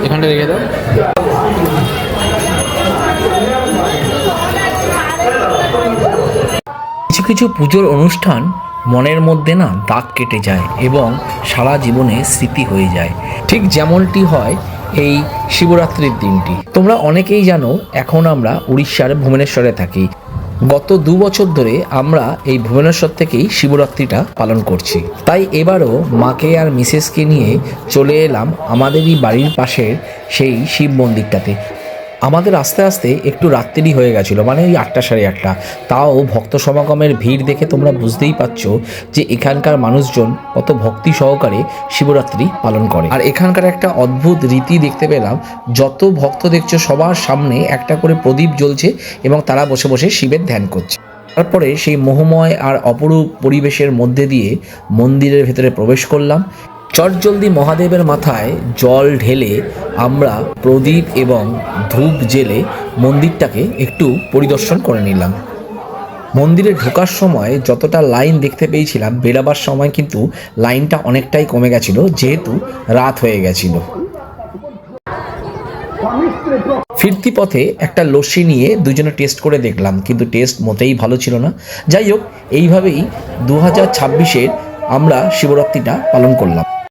এখানটা রেখে দাও। কিছু কিছু পুজোর অনুষ্ঠান মনের মধ্যে না দাগ কেটে যায় এবং সারা জীবনে স্মৃতি হয়ে যায়, ঠিক যেমনটি হয় এই শিবরাত্রির দিনটি। তোমরা অনেকেই জানো এখন আমরা উড়িষ্যার ভুবনেশ্বরে থাকি। গত 2 বছর ধরে আমরা এই ভুবনেশ্বর থেকেই শিবরাত্রিটা পালন করছি। তাই এবারও মাকে আর মিসেসকে নিয়ে চলে এলাম আমাদেরই বাড়ির পাশের সেই শিব মন্দিরটাতে। আমাদের আস্তে আস্তে একটু রাত্রি হয়ে গেছিলো, মানে ওই 8টা সাড়ে 8টা। তাও ভক্ত সমাগমের ভিড় দেখে তোমরা বুঝতেই পারছো যে এখানকার মানুষজন কত ভক্তি সহকারে শিবরাত্রি পালন করে। আর এখানকার একটা অদ্ভুত রীতি দেখতে পেলাম, যত ভক্ত দেখছো সবার সামনে একটা করে প্রদীপ জ্বলছে এবং তারা বসে বসে শিবের ধ্যান করছে। তারপরে সেই মোহময় আর অপরূপ পরিবেশের মধ্যে দিয়ে মন্দিরের ভেতরে প্রবেশ করলাম। চটজলদি মহাদেবের মাথায় জল ঢেলে আমরা প্রদীপ এবং ধূপ জেলে মন্দিরটাকে একটু পরিদর্শন করে নিলাম। মন্দিরে ঢোকার সময় যতটা লাইন দেখতে পেয়েছিলাম, বেরাবার সময় কিন্তু লাইনটা অনেকটাই কমে গেছিল, যেহেতু রাত হয়ে গেছিল। ফিরতি পথে একটা লস্যি নিয়ে দুজনে টেস্ট করে দেখলাম, কিন্তু টেস্ট মোটেই ভালো ছিল না। যাই হোক, এইভাবেই 2026-এর আমরা শিবরাত্রিটা পালন করলাম।